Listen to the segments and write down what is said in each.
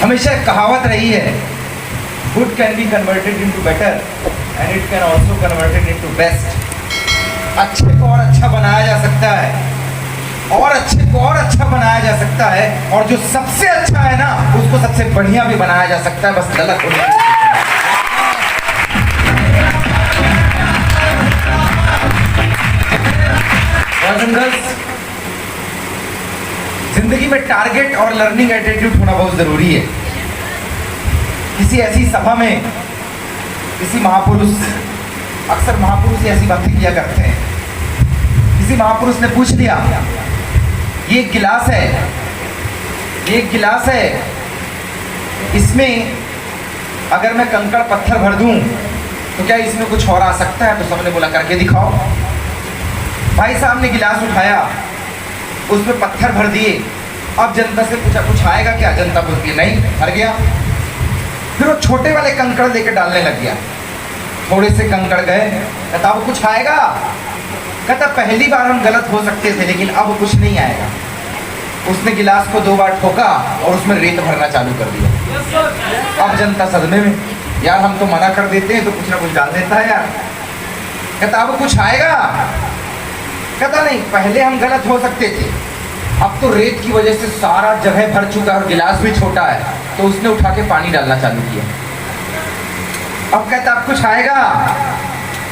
हमेशा एक कहावत रही है, good can be converted into better and it can also converted into best. अच्छे को और अच्छा बनाया जा सकता है और अच्छे को और अच्छा बनाया जा सकता है, और जो सबसे अच्छा है ना उसको सबसे बढ़िया भी बनाया जा सकता है, बस गलत होने की। जिंदगी में टारगेट और लर्निंग एटीट्यूड होना बहुत जरूरी है। किसी ऐसी सभा में किसी महापुरुष, अक्सर महापुरुष ऐसी बातें किया करते हैं, किसी महापुरुष ने पूछ लिया, ये एक गिलास है, ये एक गिलास है, इसमें अगर मैं कंकड़ पत्थर भर दूं तो क्या इसमें कुछ और आ सकता है? तो सबने बोला करके दिखाओ। भाई साहब ने गिलास उठाया, उसमें पत्थर भर दिए। अब जनता से पूछा कुछ आएगा क्या? जनता बोलती है नहीं, भर गया। फिर वो छोटे वाले कंकड़ लेकर डालने लग गया। थोड़े से कंकड़ गए, कहता अब कुछ आएगा? कहता पहली बार हम गलत हो सकते थे लेकिन अब कुछ नहीं आएगा। उसने गिलास को 2 बार ठोका और उसमें रेत भरना चालू कर दिया। अब जनता सदमे में, यार हम तो मना कर देते हैं तो कुछ ना कुछ डाल देता है यार। कहता अब कुछ आएगा? कहता नहीं, पहले हम गलत हो सकते थे, अब तो रेत की वजह से सारा जगह भर चुका है और गिलास भी छोटा है, तो उसने उठा के पानी डालना चालू किया। अब कहता अब कुछ आएगा?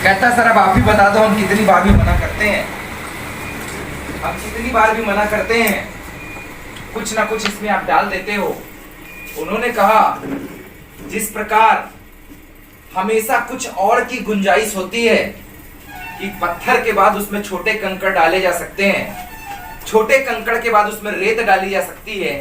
कहता सर अब आप ही बता दो, हम कितनी बार भी मना करते हैं, हम कितनी बार भी मना करते हैं, कुछ ना कुछ इसमें आप डाल देते हो। उन्होंने कहा जिस प्रकार हमेशा कुछ और की गुंजाइश होती है कि पत्थर के बाद उसमें छोटे कंकड़ डाले जा सकते हैं, छोटे कंकड़ के बाद उसमें रेत डाली जा सकती है,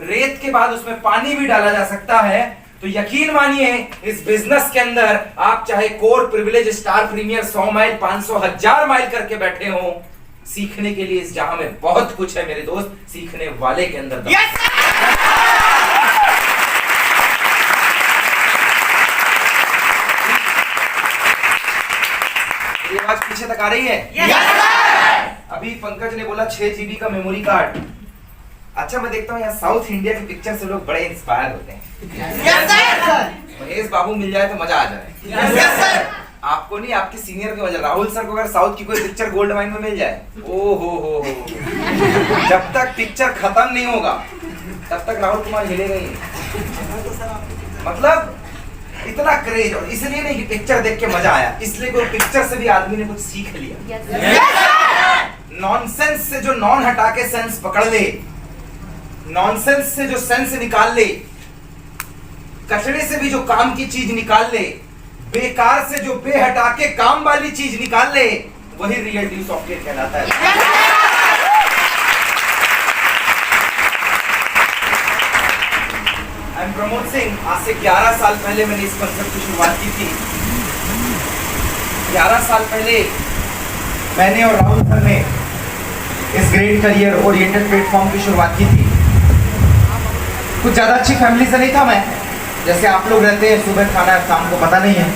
रेत के बाद उसमें पानी भी डाला जा सकता है, तो यकीन मानिए इस बिजनेस के अंदर आप चाहे core, privilege, star, premier 100 mile, 500, 1000 mile करके बैठे हो, सीखने के लिए इस जहां में बहुत कुछ है मेरे दोस्त, सीखने वाले के अंदर ये आवाज पीछे तक आ रही है? अभी पंकज ने बोला 6 GB का मेमोरी कार्ड। अच्छा मैं देखता हूँ यहाँ साउथ इंडिया की पिक्चर से लोग बड़े इंस्पायर होते हैं। महेश बाबू मिल जाए तो मजा आ जाए। आपको नहीं, आपके सीनियर की वजह। राहुल सर को अगर साउथ की कोई पिक्चर गोल्ड माइन में मिल जाए, ओ हो, जब तक पिक्चर खत्म नहीं होगा तब तक राहुल कुमार हिलेगा ही। मतलब इतना क्रेज, और इसलिए नहीं कि पिक्चर देख के मजा आया, इसलिए कोई पिक्चर से भी आदमी ने कुछ सीख लिया। नॉनसेंस से जो नॉन हटा के सेंस पकड़ ले, नॉनसेंस से जो सेंस निकाल ले, कचरे से भी जो काम की चीज निकाल ले, बेकार से जो बे हटा के काम वाली चीज निकाल ले, वही रियल ड्यू सॉफ्टवेयर कहलाता है। I am Pramod Singh. आज से 11 साल पहले मैंने इस कंसेप्ट की शुरुआत की थी। 11 साल पहले मैंने और राहुल सर ने इस ग्रेट करियर ओरिएंटेड प्लेटफॉर्म की शुरुआत की थी। कुछ ज़्यादा अच्छी फैमिली से नहीं था मैं, जैसे आप लोग रहते हैं, सुबह खाना शाम को पता नहीं है,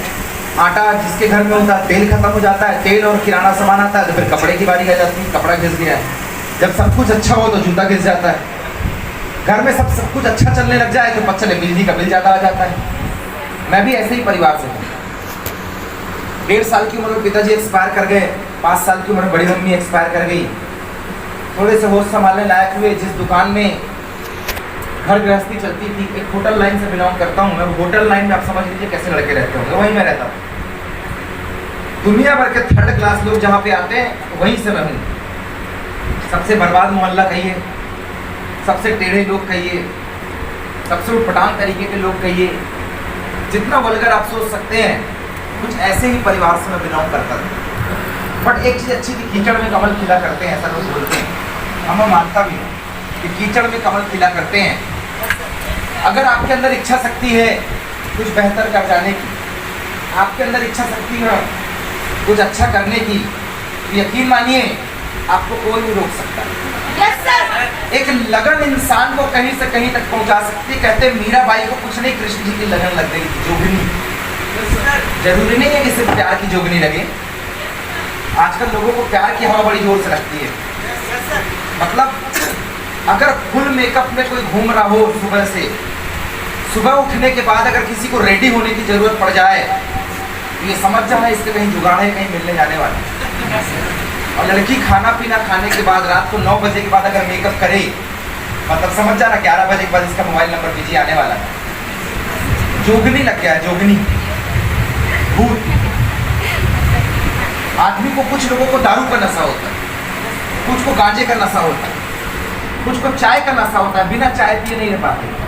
आटा जिसके घर में होता है, तेल खत्म हो जाता है, तेल और किराना सामान आता है, तो फिर कपड़े की बारी आ जाती है, कपड़ा घिस गया है, जब सब कुछ अच्छा हो तो जूता घिस जाता है, घर में सब कुछ अच्छा चलने लग जाए तो पता चले बिजली का बिल ज़्यादा आ जाता है। मैं भी ऐसे ही परिवार से हूँ। 1.5 साल की उम्र में पिताजी एक्सपायर कर गए, 5 साल की उम्र में बड़ी मम्मी एक्सपायर कर गई। थोड़े से होश संभालने लायक हुए, जिस दुकान में घर गृहस्थी चलती थी, एक होटल लाइन से बिलोंग करता हूँ मैं, होटल लाइन में आप समझ लीजिए कैसे लड़के रहते होंगे, वहीं मैं रहता हूँ। दुनिया भर के 3rd क्लास लोग जहाँ पे आते हैं वहीं से मैं हूँ। सबसे बर्बाद मोहल्ला कहिए, सबसे टेढ़े लोग कहिए, सबसे उटपटांग तरीके के लोग कहिए, जितना वल्गर आप सोच सकते हैं, कुछ ऐसे ही परिवार से मैं बिलोंग करता था। बट एक चीज़ अच्छी थी, कीचड़ में कमल खिला करते हैं, ऐसा लोग बोलते हैं, मैं मानता भी हूँ कि कीचड़ में कमल खिला करते हैं। अगर आपके अंदर इच्छा शक्ति है कुछ बेहतर कर जाने की, आपके अंदर इच्छा शक्ति है कुछ अच्छा करने की, तो यकीन मानिए आपको कोई नहीं रोक सकता। एक लगन इंसान को कहीं से कहीं तक पहुंचा सकती है। कहते मीराबाई को कुछ नहीं, कृष्ण जी की लगन लग गई थी, जोगनी। जरूरी नहीं है कि सिर्फ प्यार की जोगनी लगे, आजकल लोगों को प्यार की हवा बड़ी जोर से लगती है। मतलब अगर फुल मेकअप में कोई घूम रहा हो सुबह से सुबह उठने के बाद अगर किसी को रेडी होने की जरूरत पड़ जाए तो ये समझ जाना इसके कहीं जुगाड़ है, कहीं मिलने जाने वाला। और लड़की खाना पीना खाने के बाद रात को 9 बजे के बाद अगर मेकअप करे, मतलब समझ जाना 11 बजे के बाद इसका मोबाइल नंबर बिजी आने वाला है। जोगनी लग गया है, जोगनी भूत। आदमी को, कुछ लोगों को दारू का नशा होता है, कुछ को गांजे का नशा होता है, कुछ को चाय का नशा होता है, बिना चाय पिए नहीं रह पाते।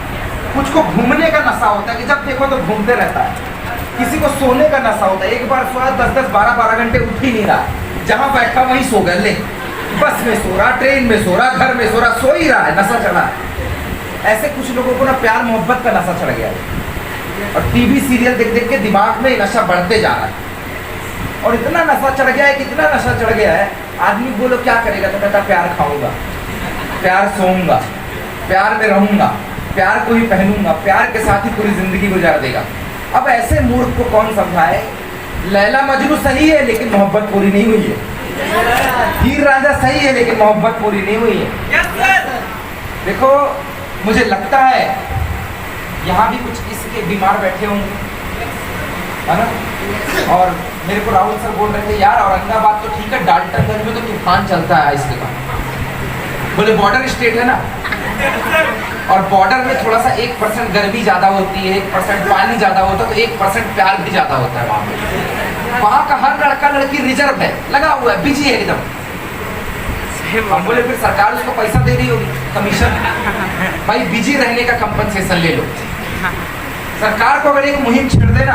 कुछ को घूमने का नशा होता है कि जब देखो तो घूमते रहता है। किसी को सोने का नशा होता है, एक बार सोया 10-10, 12-12 घंटे उठ ही नहीं रहा, जहां बैठा वहीं सो गए। ले, बस में सो रहा, ट्रेन में सो रहा, घर में सो रहा, सो ही रहा है, नशा चढ़ा है। ऐसे कुछ लोगों को ना प्यार मोहब्बत का नशा चढ़ गया है और टीवी सीरियल देख देख के दिमाग में नशा बढ़ते जा रहा है। और इतना नशा चढ़ गया है, कितना नशा चढ़ गया है, आदमी बोलो क्या करेगा तो कहता प्यार खाऊंगा, प्यार सोऊंगा, प्यार में रहूंगा, प्यार को ही पहनूंगा, प्यार के साथ ही पूरी जिंदगी गुजार देगा। अब ऐसे मूर्ख को कौन समझाए? लैला मजनू सही है लेकिन मोहब्बत पूरी नहीं हुई है। हीर रांझा सही है लेकिन मोहब्बत पूरी नहीं हुई है। देखो, मुझे लगता है यहाँ भी कुछ इसके बीमार बैठे होंगे, है ना? और मेरे को राहुल सर बोल रहे थे यार औरंगाबाद तो ठीक है, डाल्टनगंज में तो तूफान चलता है इसके बाद। बोले बॉर्डर स्टेट है ना, और बॉर्डर में थोड़ा सा 1% गर्मी ज्यादा होती है, 1% पानी ज्यादा होता है, तो 1% प्यार भी ज्यादा होता है वहाँ पे। वहाँ का हर लड़का लड़की रिजर्व है, लगा हुआ है, बिजी है एकदम। हम बोले फिर सरकार उसको पैसा दे रही होगी, कमीशन। भाई बिजी रहने का कंपनसेशन ले लो। सरकार को अगर एक मुहिम छेड़ देना,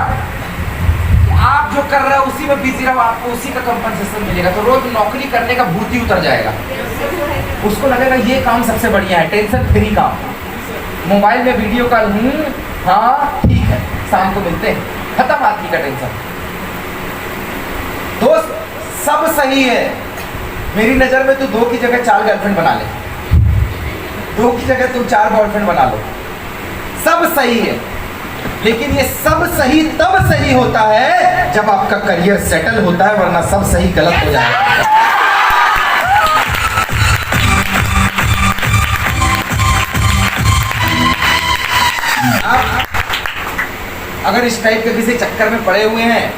आप जो कर रहे हो उसी में बिजी रहो, आपको उसी का कंपनसेशन मिलेगा, तो रोज नौकरी करने का भूत ही उतर जाएगा। उसको लगेगा ये काम सबसे बढ़िया है, टेंशन फ्री काम। मोबाइल में वीडियो कॉल, हाँ ठीक है, शाम को मिलते हैं, खत्म आदमी का टेंशन। दोस्त सब सही है, मेरी नजर में तू 2 की जगह 4 गर्लफ्रेंड बना ले, 2 की जगह तुम 4 बॉयफ्रेंड बना लो, सब सही है। लेकिन ये सब सही तब सही होता है जब आपका करियर सेटल होता है, वरना सब सही गलत हो जाएगा। आप अगर इस टाइप के किसी चक्कर में पड़े हुए हैं,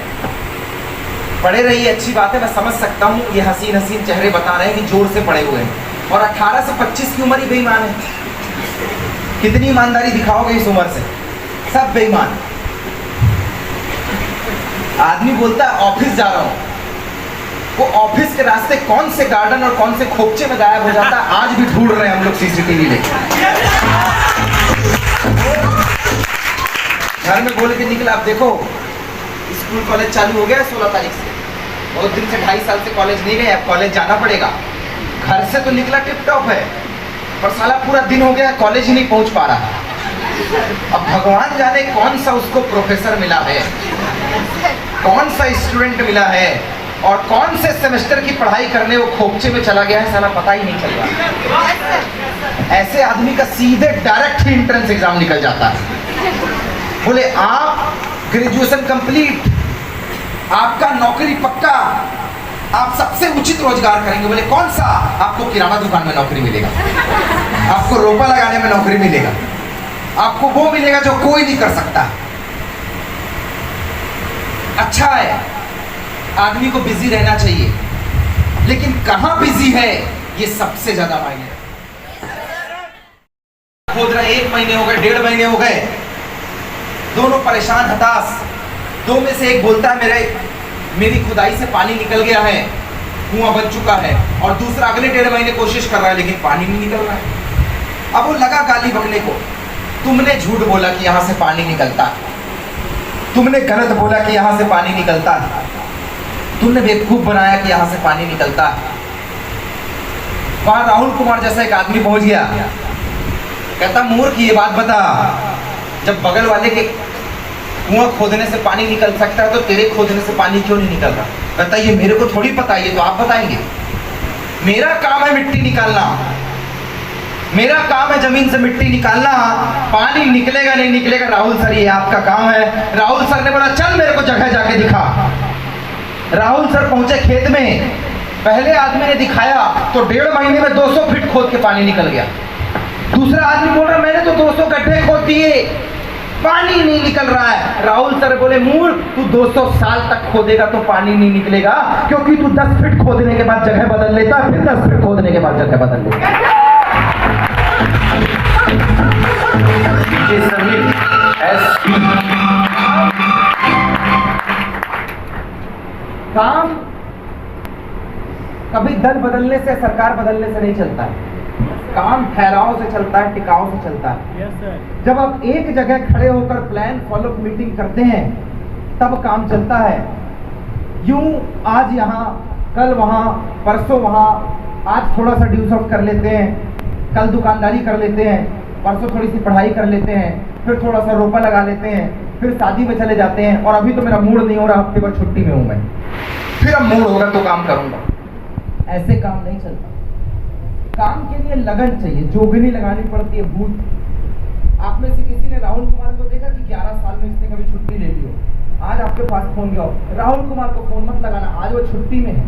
पड़े रहिए, अच्छी बात है, मैं समझ सकता हूँ। ये हसीन हसीन चेहरे बता रहे हैं कि जोर से पड़े हुए हैं, और 18 से 25 की उम्र ही बेईमान है। कितनी ईमानदारी दिखाओगे इस उम्र से? सब बेईमान। आदमी बोलता है ऑफिस जा रहा हूं, वो ऑफिस के रास्ते कौन से गार्डन और कौन से खोपचे में गायब हो जाता है, आज भी ढूंढ रहे हैं हम लोग सीसीटीवी लेके। घर में बोल के निकला, आप देखो स्कूल कॉलेज चालू हो गया 16 तारीख से, बहुत दिन से 2.5 साल से कॉलेज नहीं गए, अब कॉलेज जाना पड़ेगा। घर से तो निकला टिप टॉप है, पर साला पूरा दिन हो गया कॉलेज ही नहीं पहुंच पा रहा। अब भगवान जाने कौन सा उसको प्रोफेसर मिला है, कौन सा स्टूडेंट मिला है, और कौन से सेमेस्टर की पढ़ाई करने वो खोपचे में चला गया है, साला पता ही नहीं चल रहा। ऐसे आदमी का सीधे डायरेक्ट ही एंट्रेंस एग्जाम निकल जाता है। बोले आप ग्रेजुएशन कंप्लीट, आपका नौकरी पक्का, आप सबसे उचित रोजगार करेंगे। बोले कौन सा? आपको किराना दुकान में नौकरी मिलेगा, आपको रोपा लगाने में नौकरी मिलेगा, आपको वो मिलेगा जो कोई नहीं कर सकता। अच्छा है, आदमी को बिजी रहना चाहिए, लेकिन कहां बिजी है ये सबसे ज्यादा मायने रखता है। खोद रहे 1 महीने हो गए, 1.5 महीने हो गए, दोनों परेशान हताश। 2 में से एक बोलता है मेरी खुदाई से पानी निकल गया है, कुआं बन चुका है, और दूसरा अगले 1.5 महीने कोशिश कर रहा है लेकिन पानी नहीं निकल रहा है। अब वो लगा गाली बकने को, तुमने झूठ बोला कि यहां से पानी निकलता, तुमने गलत बोला कि यहां से पानी निकलता, तुमने बेवकूफ बनाया कि यहां से पानी निकलता। वहां राहुल कुमार जैसा एक आदमी पहुंच गया, कहता मूर्ख ये बात बता, जब बगल वाले के कुआं खोदने से पानी निकल सकता है तो तेरे खोदने से पानी क्यों नहीं निकल रहा? कहता ये मेरे को थोड़ी पता है, ये तो आप बताएंगे। मेरा काम है मिट्टी निकालना, मेरा काम है जमीन से मिट्टी निकालना, पानी निकलेगा नहीं निकलेगा राहुल सर ये आपका काम है। राहुल सर ने बोला चल मेरे को जगह जाके दिखा। राहुल सर पहुंचे खेत में, पहले आदमी ने दिखाया तो 1.5 महीने में 200 फीट खोद के पानी निकल गया। दूसरा आदमी बोल रहा मैंने तो 200 गड्ढे खोद दिए, पानी नहीं निकल रहा है। राहुल सर बोले मूर्ख, तू 200 साल तक खोदेगा तो पानी नहीं निकलेगा, क्योंकि तू 10 फीट खोदने के बाद जगह बदल लेता है, फिर 10 फीट खोदने के बाद जगह बदल लेता है। ये सभी काम कभी दल बदलने से, सरकार बदलने से नहीं चलता है। काम ठहराव से चलता है, टिकाव से चलता है। Yes sir. जब आप एक जगह खड़े होकर प्लान फॉलो मीटिंग करते हैं तब काम चलता है। यूं आज यहाँ, कल वहाँ, परसों वहाँ, आज थोड़ा सा ड्यूज ऑफ कर लेते हैं, कल दुकानदारी कर लेते हैं, परसों थोड़ी सी पढ़ाई कर लेते हैं, फिर थोड़ा सा रोपा लगा लेते हैं, फिर शादी में चले जाते हैं, और अभी तो मेरा मूड नहीं हो रहा, हफ्ते भर छुट्टी में हूँ मैं, फिर अब मूड होगा तो काम करूंगा। ऐसे काम नहीं चलता। काम के लिए लगन चाहिए, जोगनी लगानी पड़ती है, भूत। आप में से किसी ने राहुल कुमार को देखा कि 11 साल में इसने कभी छुट्टी ले ली हो? आज आपके पास फोन गया हो, राहुल कुमार को फोन मत लगाना, आज वो छुट्टी में है।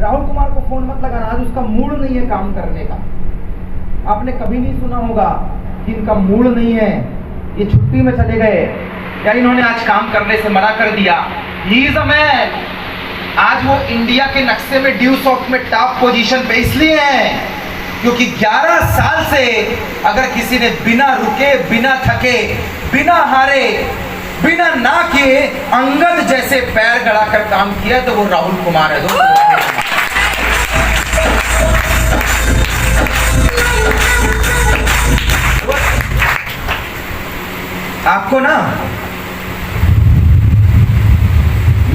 राहुल कुमार को फोन मत लगाना, आज उसका मूड नहीं है काम करने का। आपने कभी नहीं सुना होगा कि इनका मूड नहीं है, ये छुट्टी में चले गए, या इन्होंने आज काम करने से मना कर दिया। He is a man. आज वो इंडिया के नक्शे में ड्यू सॉफ्ट में टॉप पोजीशन पे इसलिए है क्योंकि 11 साल से अगर किसी ने बिना रुके, बिना थके, बिना हारे, बिना ना किए अंगद जैसे पैर गड़ाकर काम किया तो वो राहुल कुमार है दोस्तों। आपको ना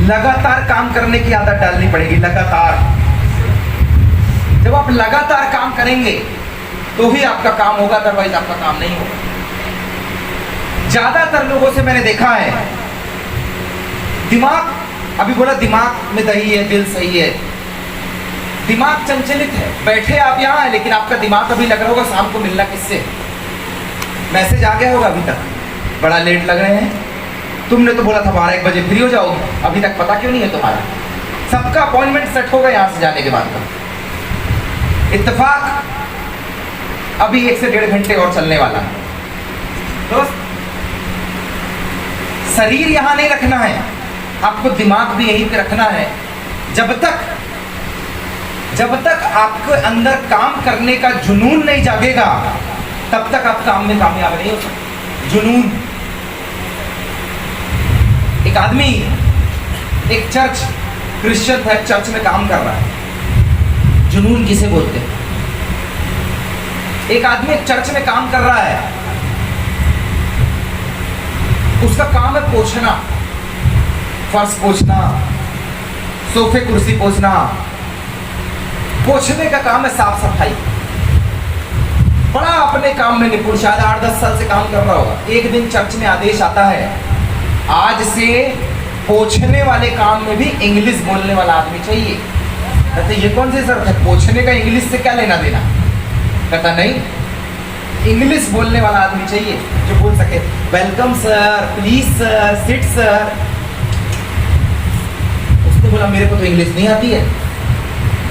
लगातार काम करने की आदत डालनी पड़ेगी। लगातार, जब आप लगातार काम करेंगे तो ही आपका काम होगा, अदरवाइज आपका काम नहीं होगा। ज्यादातर लोगों से मैंने देखा है, दिमाग, अभी बोला दिमाग में दही है, दिल सही है, दिमाग चंचलित है। बैठे आप यहाँ है लेकिन आपका दिमाग अभी लग रहा होगा शाम को मिलना किससे, मैसेज आ गया होगा, अभी तक बड़ा लेट लग रहे हैं, तुमने तो बोला था 12-1 बजे फ्री हो जाओगे, अभी तक पता क्यों नहीं है तुम्हारा। सबका अपॉइंटमेंट सेट होगा यहाँ से जाने के बाद का। इत्तेफाक अभी 1 से 1.5 घंटे और चलने वाला है। दोस्त, शरीर यहाँ नहीं रखना है, आपको दिमाग भी यहीं पे रखना है। जब तक आपके अंदर काम करने का जुनून नहीं जागेगा तब तक आप काम में कामयाब नहीं हो सकते। जुनून। एक आदमी एक चर्च, क्रिश्चियन था, चर्च में काम कर रहा है। जुनून किसे बोलते हैं? एक आदमी एक चर्च में काम कर रहा है, उसका काम है पोंछना, फर्श पोंछना, सोफे कुर्सी पोंछना, पोंछने का काम है, साफ सफाई। बड़ा अपने काम में निपुण, शायद 8-10 साल से काम कर रहा होगा। एक दिन चर्च में आदेश आता है, आज से पोंछने वाले काम में भी इंग्लिश बोलने वाला आदमी चाहिए। कहते ये कौन सी जरूरत है, पोंछने का इंग्लिश से क्या लेना देना? कहता नहीं, इंग्लिश बोलने वाला आदमी चाहिए जो बोल सके, welcome sir, please sir, sit sir. उसने बोला मेरे को तो इंग्लिश नहीं आती है।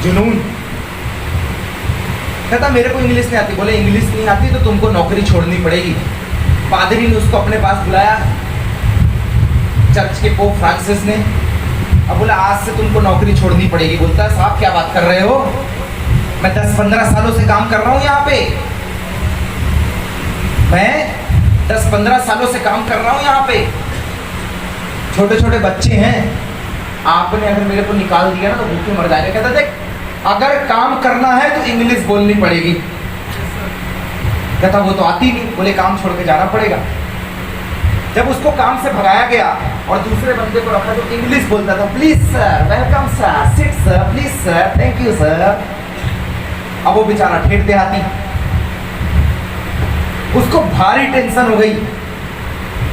जुनून। कहता मेरे को इंग्लिश नहीं आती। बोले इंग्लिश नहीं आती तो तुमको नौकरी छोड़नी पड़ेगी। पादरी ने उसको अपने पास बुलाया, चर्च के पोप फ्रांसिस ने। अब बोला आज से तुमको नौकरी छोड़नी पड़ेगी। बोलता है साहब क्या बात कर रहे हो, मैं 10-15 सालों से काम कर रहा हूँ यहाँ पे, मैं 10-15 सालों से काम कर रहा हूँ यहाँ पे, छोटे छोटे बच्चे हैं, आपने अगर मेरे को निकाल दिया ना तो भूखे मर जाएगा। कहता देख अगर काम करना है तो इंग्लिश बोलनी पड़ेगी। कहता वो तो आती नहीं। बोले काम छोड़ के जाना पड़ेगा। जब उसको काम से भगाया गया और दूसरे बंदे को रखा तो इंग्लिश बोलता था, please sir, welcome sir, sit sir, please sir, thank you sir. अब वो बेचारा ठेठ देहाती, उसको भारी टेंशन हो गई।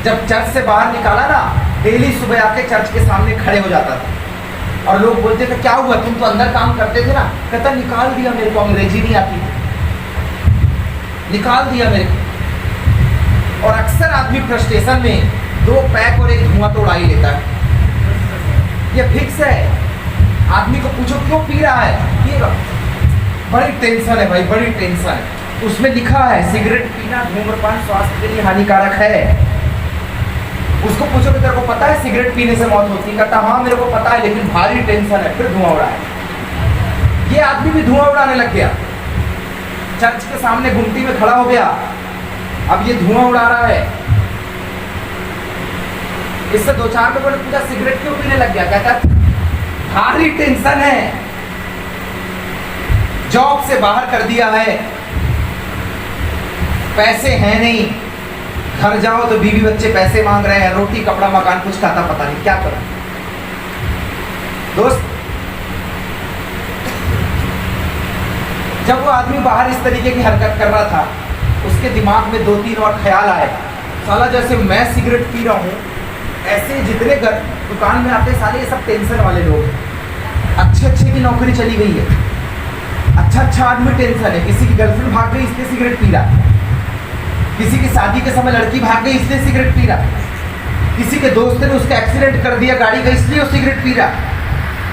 जब चर्च से बाहर निकाला ना, डेली सुबह आके चर्च के सामने खड़े हो जाता था और लोग बोलते थे क्या हुआ, तुम तो अंदर काम करते थे ना। कहता निकाल दिया मेरे को, अंग्रेजी नहीं आती, निकाल दिया मेरे को। और अक्सर आदमी फ्रस्ट्रेशन में 2 पैक और 1 धुआं तो उड़ा ही लेता है। ये फिक्स है। आदमी को पूछो क्यों पी रहा है, ये बड़ी टेंशन है भाई, बड़ी टेंशन है। उसमें लिखा है सिगरेट पीना धूम्रपान स्वास्थ्य के लिए हानिकारक है। उसको पूछो कि तेरे को पता है सिगरेट पीने से मौत होती है? कहता हाँ मेरे को पता है, लेकिन भारी टेंशन है। फिर धुआं उड़ाए। ये आदमी भी धुआं उड़ाने लग गया, चर्च के सामने गुमटी में खड़ा हो गया। अब ये धुआं उड़ा रहा है। इससे दो चार लोगों ने पूछा सिगरेट क्यों पीने लग गया? कहता भारी टेंशन है, जॉब से बाहर कर दिया है, पैसे हैं नहीं, घर जाओ तो बीवी बच्चे पैसे मांग रहे हैं, रोटी कपड़ा मकान कुछ खाता पता नहीं, क्या करें। दोस्त, जब वो आदमी बाहर इस तरीके की हरकत कर रहा था, उसके दिमाग में दो तीन और ख्याल आए। साला जैसे मैं सिगरेट पी रहा हूँ, ऐसे जितने घर दुकान में आते साले ये सब टेंशन वाले लोग, अच्छे की नौकरी चली गई है, अच्छा आदमी टेंशन है, किसी की गर्लफ्रेंड भाग गई इसलिए सिगरेट पी रहा, किसी की शादी के समय लड़की भाग गई इसलिए सिगरेट पी रहा, किसी के दोस्त ने उसका एक्सीडेंट कर दिया गाड़ी का इसलिए वो सिगरेट पी रहा,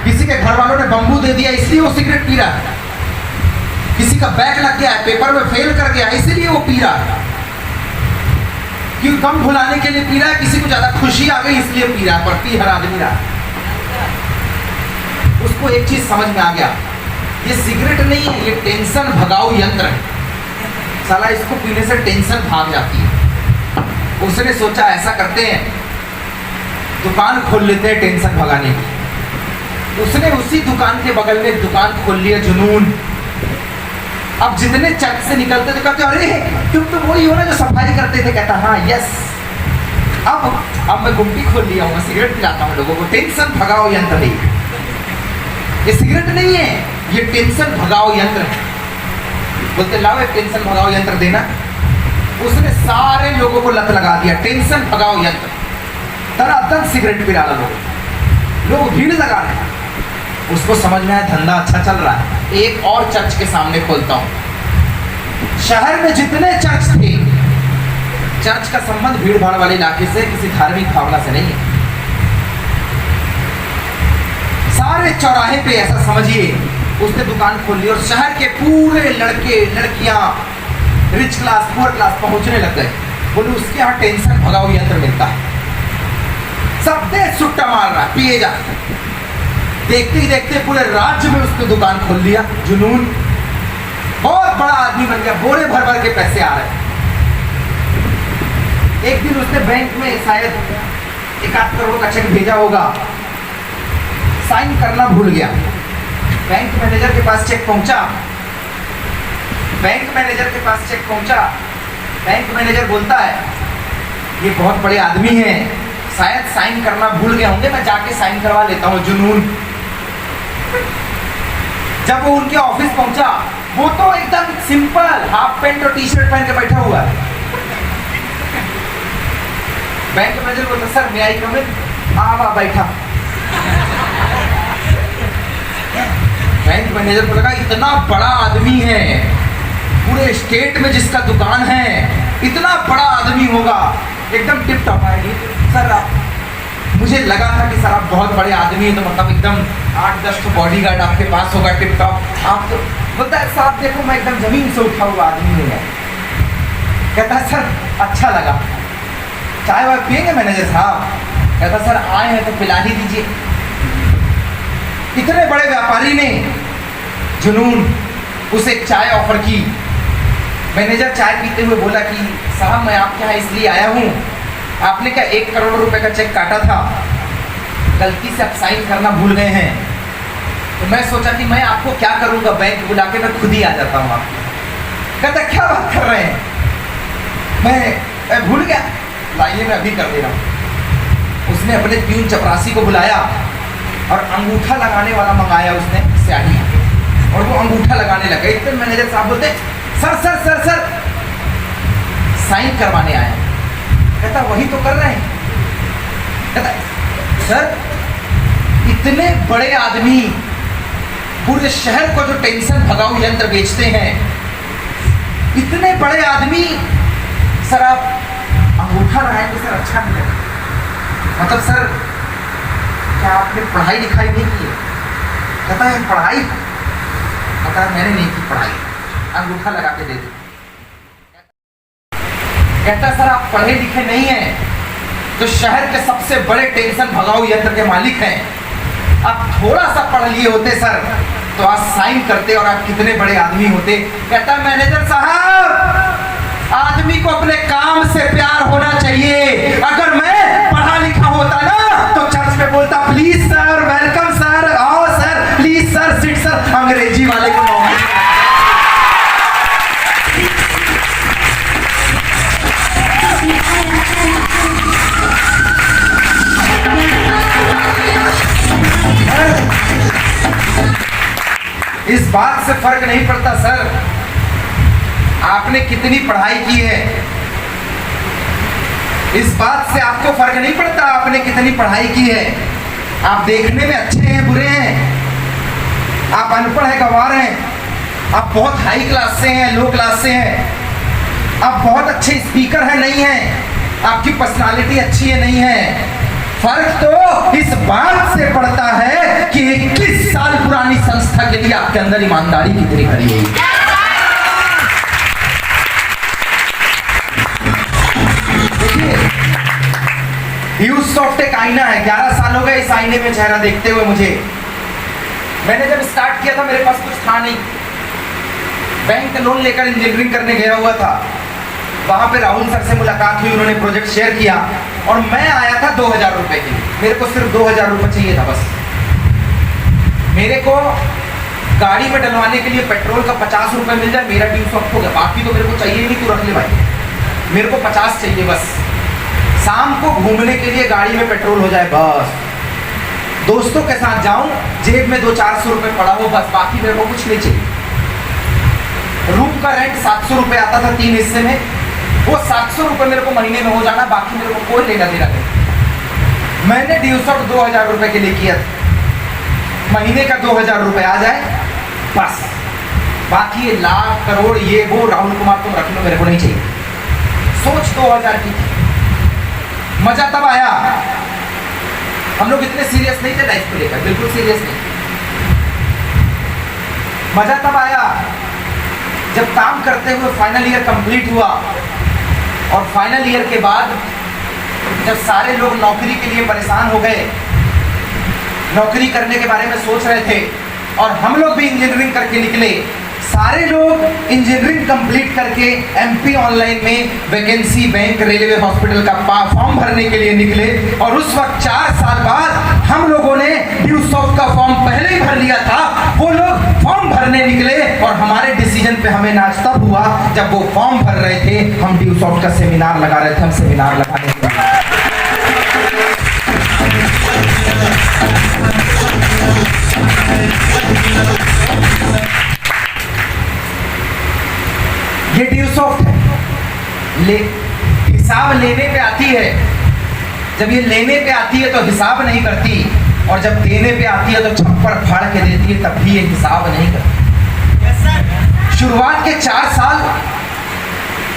किसी के घर वालों ने बम्बू दे दिया इसलिए वो सिगरेट पी रहा, किसी का बैक लग गया है, पेपर में फेल कर गया इसलिए वो पी रहा, क्यों गम भुलाने के लिए पी रहा है, किसी को ज्यादा खुशी आ गई इसलिए पी रहा, पर पी हर आदमी रहा। उसको एक चीज समझ में आ गया, ये सिगरेट नहीं है, ये टेंशन भगाओ यंत्र है। साला इसको पीने से टेंशन भाग जाती है। उसने सोचा ऐसा करते हैं, दुकान खोल लेते हैं टेंशन भगाने की। उसने उसी दुकान के बगल में एक दुकान खोल लिया, जुनून। अब जितने चर्च से निकलते थे कहते अरे तुम तो वही हो ना जो सफाई करते थे। कहता हाँ यस, अब मैं गुमटी खोल लिया हूँ, मैं सिगरेट पिलाता हूँ लोगों को। टेंशन भगाओ यंत्र नहीं, ये सिगरेट नहीं है, ये टेंशन भगाओ यंत्र है। बोलते लाओ एक टेंशन भगाओ यंत्र देना। उसने सारे लोगों को लत लगा दिया, टेंशन भगाओ यंत्र। तनातन सिगरेट पिला लोग भीड़ लगा रहे हैं। उसको समझ में आया धंधा अच्छा चल रहा है, एक और चर्च के सामने खोलता हूं। शहर में जितने चर्च थे, चर्च का संबंध भीड़ भाड़ वाले इलाके से, किसी धार्मिक भावना से नहीं है। सारे चौराहे पे ऐसा समझिए उसने दुकान खोल ली और शहर के पूरे लड़के लड़कियां रिच क्लास पुअर क्लास पहुंचने लग गए। बोले उसके यहाँ टेंशन भगाओ यंत्र मिलता है। सब देश सुट्टा मार रहा, पिए जा। देखते ही देखते पूरे राज्य में उसने दुकान खोल लिया, जुनून। बहुत बड़ा आदमी बन गया, बोरे भर भर के पैसे आ रहे। एक दिन उसने बैंक में शायद 1-8 करोड़ का चेक भेजा होगा, साइन करना भूल गया। बैंक मैनेजर के पास चेक पहुंचा, बैंक मैनेजर बोलता है ये बहुत बड़े आदमी हैं, शायद साइन करना भूल गए होंगे, मैं जाके साइन करवा लेता हूँ। जुनून। जब वो उनके ऑफिस पहुंचा, वो तो एकदम सिंपल हाफ पैंट और टी शर्ट पहन के बैठा हुआ है। बैंक मैनेजर बोलता सर मैं आई कम इन। हाँ बैठा। बैंक मैनेजर को लगा इतना बड़ा आदमी है, पूरे स्टेट में जिसका दुकान है, इतना बड़ा आदमी होगा, एकदम टिप टॉप आएगी। सर मुझे लगा था कि सर आप बहुत बड़े आदमी हैं, तो मतलब एकदम 8-10 तो बॉडीगार्ड आपके पास होगा टिप टॉप। आप तो बोलता है साहब देखो मैं एकदम जमीन से उठा हुआ आदमी हूँ। कहता है सर अच्छा लगा, चाय वाय पियेंगे मैनेजर साहब? कहता सर आए हैं तो पिला ही दीजिए। इतने बड़े व्यापारी ने जुनून उसे चाय ऑफर की। मैनेजर चाय पीते हुए बोला कि साहब मैं आपके यहाँ इसलिए आया हूँ, आपने क्या 1 करोड़ रुपए का चेक काटा था, गलती से आप साइन करना भूल गए हैं, तो मैं सोचा कि मैं आपको क्या करूँगा, बैंक बुला के मैं खुद ही आ जाता हूँ आपके। कहता क्या बात कर रहे हैं, मैं भूल गया, लाइए मैं अभी कर दे रहा हूँ। उसने अपने प्यून चपरासी को बुलाया और अंगूठा लगाने वाला मंगाया उसने स्याही, और वो अंगूठा लगाने लगा। इतने मैनेजर साहब बोलते sir sir sir sir sign करवाने आए। कहता वही तो कर रहे हैं। कहता सर इतने बड़े आदमी पूरे शहर को जो टेंशन भगाओ यंत्र बेचते हैं, इतने बड़े आदमी सर आप अंगूठा लगाएंगे सर अच्छा नहीं लगेगा। मतलब सर क्या आपने पढ़ाई लिखाई नहीं की है? कहता है पढ़ाई? कहता है मैंने नहीं की पढ़ाई, अंगूठा लगा के दे दो। कहता सर आप पढ़े लिखे नहीं हैं, तो शहर के सबसे बड़े टेंशन भगाओ यंत्र के मालिक हैं। आप थोड़ा सा पढ़ लिए होते सर तो आज साइन करते और आप कितने बड़े आदमी होते। कहता मैनेजर साहब आदमी को अपने काम से प्यार होना चाहिए। अगर मैं पढ़ा लिखा होता ना तो चर्च में बोलता प्लीज सर, वेलकम सर, आओ sir, please sir, sit sir. अंग्रेजी वाले को इस बात से फर्क नहीं पड़ता सर आपने कितनी पढ़ाई की है। इस बात से आपको फर्क नहीं पड़ता आपने कितनी पढ़ाई की है। आप देखने में अच्छे हैं बुरे हैं, आप अनपढ़ है गंवार हैं, आप बहुत हाई क्लास से हैं लो क्लास से हैं, आप बहुत अच्छे स्पीकर हैं नहीं हैं, आपकी पर्सनालिटी अच्छी है नहीं है। फर्क तो इस बात से पड़ता है कि 21 साल पुरानी संस्था के लिए आपके अंदर ईमानदारी कितनी भरी हुई। देखिए ड्यूसॉफ्ट एक आईना है, 11 साल हो गए इस आईने में चेहरा देखते हुए मुझे। मैंने जब स्टार्ट किया था मेरे पास कुछ था नहीं, बैंक लोन लेकर इंजीनियरिंग करने गया हुआ था। वहां पे राहुल सर से मुलाकात हुई, उन्होंने प्रोजेक्ट शेयर किया और मैं आया था 2000 रुपए के लिए। मेरे को सिर्फ 2000 रुपए चाहिए था बस। मेरे को गाड़ी में डलवाने के लिए पेट्रोल का 50 रुपए मिल जाए मेरा ड्यूसॉफ्ट हो गया, बाकी तो मेरे को चाहिए नहीं, तू रख ले भाई, मेरे को 50 चाहिए बस। शाम को घूमने के लिए गाड़ी में पेट्रोल हो जाए बस, दोस्तों के साथ जाऊं जेब में 200-400 रुपए पड़ा हो बस, बाकी मेरे को कुछ नहीं चाहिए। रूम का रेंट 700 रुपए आता था 3 हिस्से में, वो 700 रुपए मेरे को महीने में हो जाना, बाकी मेरे को कोई लेना देना नहीं। मैंने ड्यूसॉफ्ट 2000 रुपए के लिए किया था, महीने का 2000 रुपए आ जाए बस, बाकी ये लाख करोड़ ये वो राहुल कुमार तुम रख लो, मेरे को नहीं चाहिए। सोच 2000 की। मजा तब आया, हम लोग इतने सीरियस नहीं थे लाइफ को लेकर, बिल्कुल सीरियस नहीं। मजा तब आया जब काम करते हुए फाइनल ईयर कंप्लीट हुआ और फाइनल ईयर के बाद जब सारे लोग नौकरी के लिए परेशान हो गए, नौकरी करने के बारे में सोच रहे थे और हम लोग भी इंजीनियरिंग करके निकले। सारे लोग इंजीनियरिंग कंप्लीट करके एमपी ऑनलाइन में वैकेंसी बैंक रेलवे हॉस्पिटल का फॉर्म भरने के लिए निकले और उस वक्त 4 साल बाद हम लोगों ने ड्यूसॉफ्ट का फॉर्म पहले ही भर लिया था। वो लोग फॉर्म भरने निकले और हमारे डिसीजन पे हमें नाच तब हुआ जब वो फॉर्म भर रहे थे, हम ड्यूसॉफ्ट का सेमिनार लगा रहे थे, हम सेमिनार लगाने ये ड्यूसॉफ्ट है। हिसाब लेने पे आती है, जब ये लेने पे आती है तो हिसाब नहीं करती और जब देने पे आती है तो छप्पर फाड़ के देती है, तब भी ये हिसाब नहीं करती। शुरुआत के 4 साल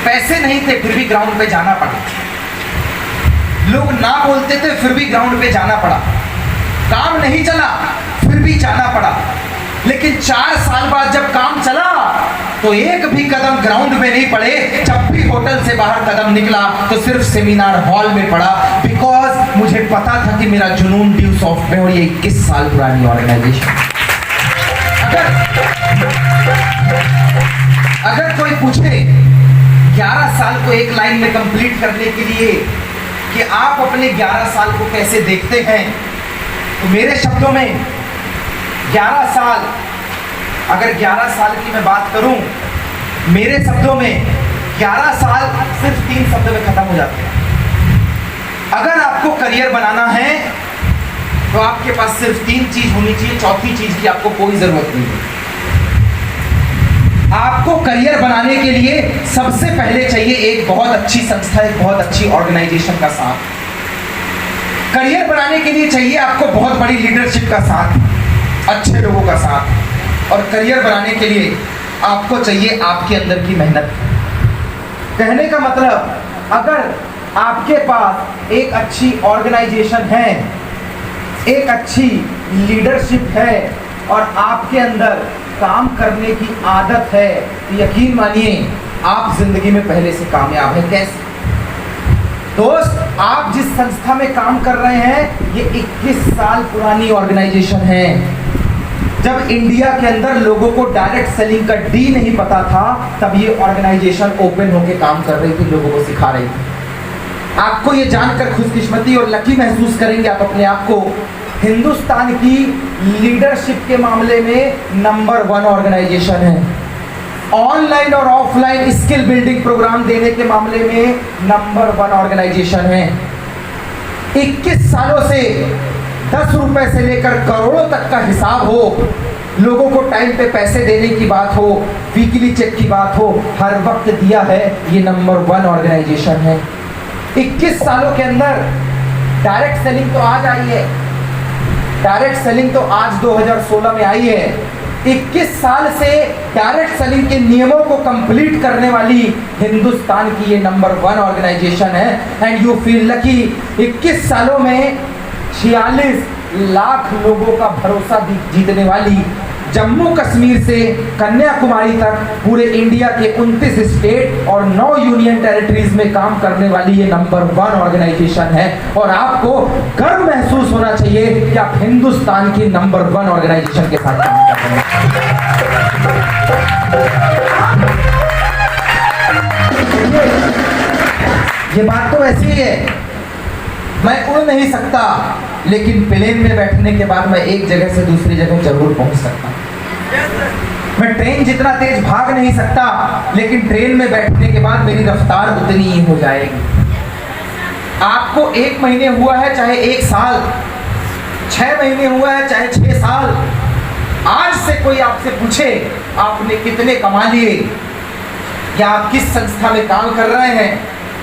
पैसे नहीं थे फिर भी ग्राउंड पे जाना पड़ा, लोग ना बोलते थे फिर भी ग्राउंड पे जाना पड़ा, काम नहीं चला फिर भी जाना पड़ा। लेकिन 4 साल बाद जब काम चला तो एक भी कदम ग्राउंड में नहीं पड़े, जब भी होटल से बाहर कदम निकला तो सिर्फ सेमिनार हॉल में पड़ा, बिकॉज मुझे पता था कि मेरा जुनून ड्यूसॉफ्ट में और ये 21 साल पुरानी ऑर्गेनाइजेशन। अगर कोई पूछे 11 साल को एक लाइन में कंप्लीट करने के लिए कि आप अपने 11 साल को कैसे देखते हैं, तो मेरे शब्दों में 11 साल, अगर 11 साल की मैं बात करूं, मेरे शब्दों में 11 साल सिर्फ 3 शब्द में खत्म हो जाते हैं। अगर आपको करियर बनाना है तो आपके पास सिर्फ 3 चीज होनी चाहिए, चौथी चीज की आपको कोई जरूरत नहीं है। आपको करियर बनाने के लिए सबसे पहले चाहिए एक बहुत अच्छी संस्था, एक बहुत अच्छी ऑर्गेनाइजेशन का साथ। करियर बनाने के लिए चाहिए आपको बहुत बड़ी लीडरशिप का साथ, अच्छे लोगों का साथ, और करियर बनाने के लिए आपको चाहिए आपके अंदर की मेहनत। कहने का मतलब, अगर आपके पास एक अच्छी ऑर्गेनाइजेशन है, एक अच्छी लीडरशिप है और आपके अंदर काम करने की आदत है, तो यकीन मानिए आप जिंदगी में पहले से कामयाब हैं। कैसे? दोस्त, आप जिस संस्था में काम कर रहे हैं ये 21 साल पुरानी ऑर्गेनाइजेशन है। जब इंडिया के अंदर लोगों को डायरेक्ट सेलिंग का डी नहीं पता था, तब ये ऑर्गेनाइजेशन ओपन होकर काम कर रही थी, लोगों को सिखा रही थी। आपको ये जानकर खुशकिस्मती और लकी महसूस करेंगे आप अपने आप को। हिंदुस्तान की लीडरशिप के मामले में नंबर 1 ऑर्गेनाइजेशन है। ऑनलाइन और ऑफलाइन स्किल बिल्डिंग प्रोग्राम देने के मामले में नंबर 1 ऑर्गेनाइजेशन है। 21 सालों से 10 रुपए से लेकर करोड़ों तक का हिसाब हो, लोगों को टाइम पे पैसे देने की बात हो, वीकली चेक की बात हो, हर वक्त दिया है, ये नंबर 1 ऑर्गेनाइजेशन है। 21 सालों के अंदर डायरेक्ट सेलिंग तो आज आई है, डायरेक्ट सेलिंग तो आज 2016 में आई है। 21 साल से डायरेक्ट सेलिंग के नियमों को कंप्लीट करने वाली हिंदुस्तान की ये नंबर 1 ऑर्गेनाइजेशन है। एंड यू फील लकी, 21 सालों में 46 लाख लोगों का भरोसा जीतने वाली, जम्मू कश्मीर से कन्याकुमारी तक पूरे इंडिया के 29 स्टेट और 9 यूनियन टेरिटरीज में काम करने वाली ये नंबर 1 ऑर्गेनाइजेशन है। और आपको गर्व महसूस होना चाहिए कि आप हिंदुस्तान की नंबर 1 ऑर्गेनाइजेशन के साथ काम कर रहे हैं। ये बात तो ऐसी ही है, मैं उड़ नहीं सकता, लेकिन प्लेन में बैठने के बाद मैं एक जगह से दूसरी जगह जरूर पहुंच सकता हूं। मैं ट्रेन जितना तेज भाग नहीं सकता, लेकिन ट्रेन में बैठने के बाद मेरी रफ्तार उतनी ही हो जाएगी। आपको 1 महीने हुआ है चाहे 1 साल, 6 महीने हुआ है चाहे 6 साल, आज से कोई आपसे पूछे आपने कितने कमा लिए या आप किस संस्था में काम कर रहे हैं,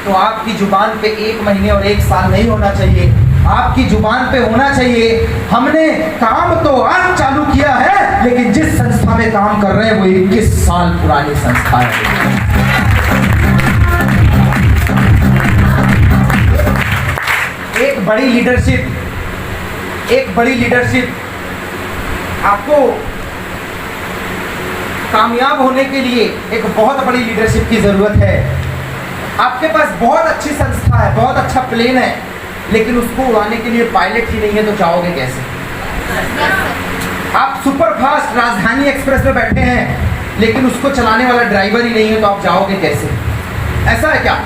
तो आपकी जुबान पे 1 महीने और 1 साल नहीं होना चाहिए। आपकी जुबान पे होना चाहिए हमने काम तो आज चालू किया है, लेकिन जिस संस्था में काम कर रहे हैं वो 21 साल पुरानी संस्था है। एक बड़ी लीडरशिप आपको कामयाब होने के लिए एक बहुत बड़ी लीडरशिप की जरूरत है। आपके पास बहुत अच्छी संस्था है, बहुत अच्छा प्लेन है, लेकिन उसको उड़ाने के लिए पायलट ही नहीं है, तो जाओगे कैसे? आप सुपर फास्ट राजधानी एक्सप्रेस में बैठे हैं, लेकिन उसको चलाने वाला ड्राइवर ही नहीं है, तो आप जाओगे कैसे? ऐसा है क्या?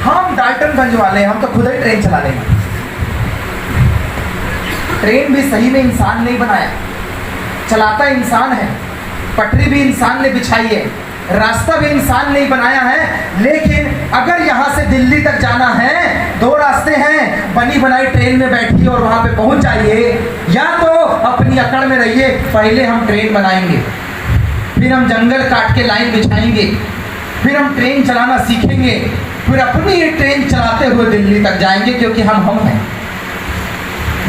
हम डाल्टनगंज वाले हैं, हम तो खुद ही ट्रेन चला लेंगे। ट्रेन भी सही में इंसान नहीं बनाया, चलाता इंसान है, पटरी भी इंसान ने बिछाई है, रास्ता भी इंसान नहीं बनाया है। लेकिन अगर यहाँ से दिल्ली तक जाना है, 2 रास्ते हैं, बनी बनाई ट्रेन में बैठिए और वहाँ पे पहुँच जाइए, या तो अपनी अकड़ में रहिए, पहले हम ट्रेन बनाएंगे, फिर हम जंगल काट के लाइन बिछाएंगे, फिर हम ट्रेन चलाना सीखेंगे, फिर अपनी ये ट्रेन चलाते हुए दिल्ली तक जाएंगे, क्योंकि हम हैं।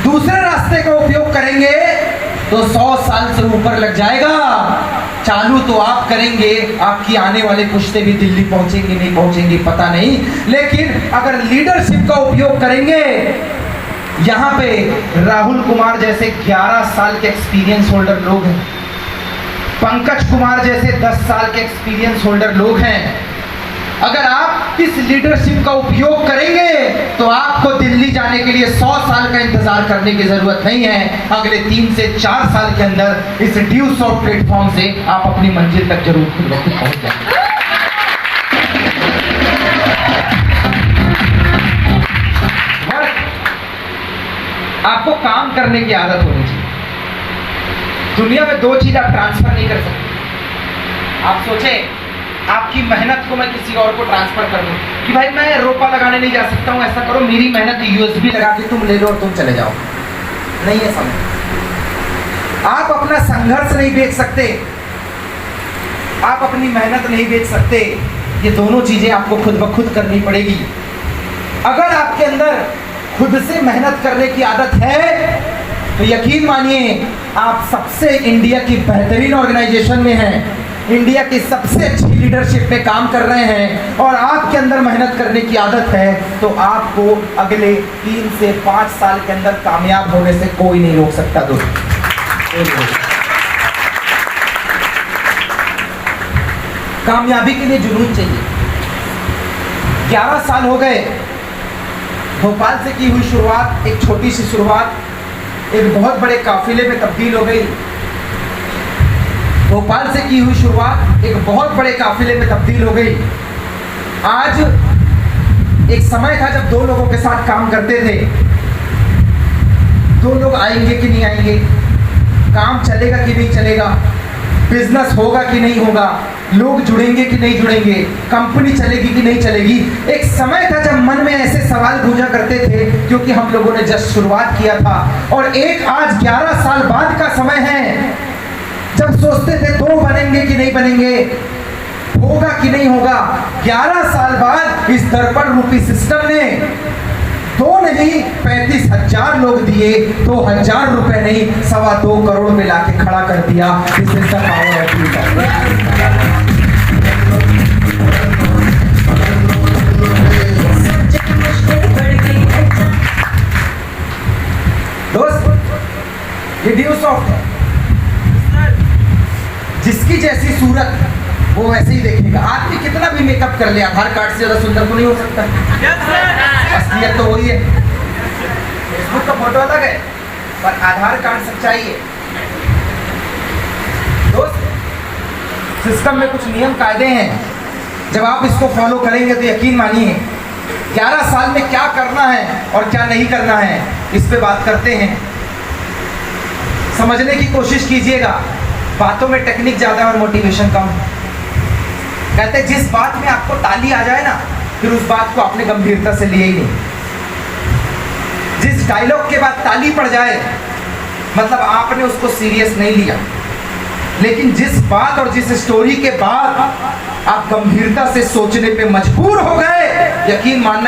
दूसरे रास्ते का उपयोग करेंगे तो 100 साल से ऊपर लग जाएगा। चालू तो आप करेंगे, आपकी आने वाले पुश्ते भी दिल्ली पहुंचेंगे नहीं पहुंचेंगे पता नहीं, लेकिन अगर लीडरशिप का उपयोग करेंगे, यहाँ पे राहुल कुमार जैसे 11 साल के एक्सपीरियंस होल्डर लोग हैं, पंकज कुमार जैसे 10 साल के एक्सपीरियंस होल्डर लोग हैं। अगर आप इस लीडरशिप का उपयोग करेंगे तो आपको दिल्ली जाने के लिए 100 साल का इंतजार करने की जरूरत नहीं है। अगले 3 से 4 साल के अंदर इस ड्यू सॉफ्ट प्लेटफॉर्म से आप अपनी मंजिल तक जरूर पहुंच जाएंगे। आपको काम करने की आदत होनी चाहिए। दुनिया में 2 चीज आप ट्रांसफर नहीं कर सकते। आप सोचे आपकी मेहनत को मैं किसी और को ट्रांसफर कर दूं कि भाई मैं रोपा लगाने नहीं जा सकता हूं, ऐसा करो मेरी मेहनत यूएसबी लगा के तुम ले लो और तुम चले जाओ। नहीं है समझ। आप अपना संघर्ष नहीं बेच सकते, आप अपनी मेहनत नहीं बेच सकते। ये दोनों चीजें आपको खुद ब खुद करनी पड़ेगी। अगर आपके अंदर खुद से मेहनत करने की आदत है तो यकीन मानिए आप सबसे इंडिया की बेहतरीन ऑर्गेनाइजेशन में हैं, इंडिया की सबसे अच्छी लीडरशिप में काम कर रहे हैं, और आपके अंदर मेहनत करने की आदत है, तो आपको अगले 3 से 5 साल के अंदर कामयाब होने से कोई नहीं रोक सकता। दोस्तों, कामयाबी के लिए जुनून चाहिए। 11 साल हो गए भोपाल से की हुई शुरुआत, एक छोटी सी शुरुआत एक बहुत बड़े काफिले में तब्दील हो गई। भोपाल से की हुई शुरुआत एक बहुत बड़े काफिले में तब्दील हो गई। आज एक समय था जब दो लोगों के साथ काम करते थे, दो लोग आएंगे कि नहीं आएंगे, काम चलेगा कि नहीं चलेगा, बिजनेस होगा कि नहीं होगा, लोग जुड़ेंगे कि नहीं जुड़ेंगे, कंपनी चलेगी कि नहीं चलेगी। एक समय था जब मन में ऐसे सवाल गूंजा करते थे, क्योंकि हम लोगों ने जस्ट शुरुआत किया था। और एक आज 11 साल बाद का समय है जब सोचते थे दो बनेंगे कि नहीं बनेंगे, होगा कि नहीं होगा। 11 साल बाद इस दर्पण रूपी सिस्टम ने दो नहीं 35,000 लोग दिए, 2,000 रुपए नहीं 2.25 करोड़ में लाके खड़ा कर दिया। This is the power of people. दोस्त, ये ड्यू सॉफ्ट, जिसकी जैसी सूरत वो वैसे ही देखेगा। आदमी कितना भी मेकअप कर ले, आधार कार्ड से ज्यादा सुंदर तो नहीं हो सकता। असलियत तो वही है। फेसबुक का फोटो अलग है, पर आधार कार्ड सच्चाई है। दोस्त, सिस्टम में कुछ नियम कायदे हैं, जब आप इसको फॉलो करेंगे तो यकीन मानिए 11 साल में क्या करना है और क्या नहीं करना है, इस पे बात करते हैं। समझने की कोशिश कीजिएगा। बातों में टेक्निक ज्यादा है और मोटिवेशन कम। कहते हैं जिस बात में आपको ताली आ जाए ना, फिर उस बात को आपने गंभीरता से लिए ही नहीं। जिस डायलॉग के बाद ताली पड़ जाए, मतलब आपने उसको सीरियस नहीं लिया। लेकिन जिस बात और जिस स्टोरी के बाद आप गंभीरता से सोचने पे मजबूर हो गए, यकीन मानना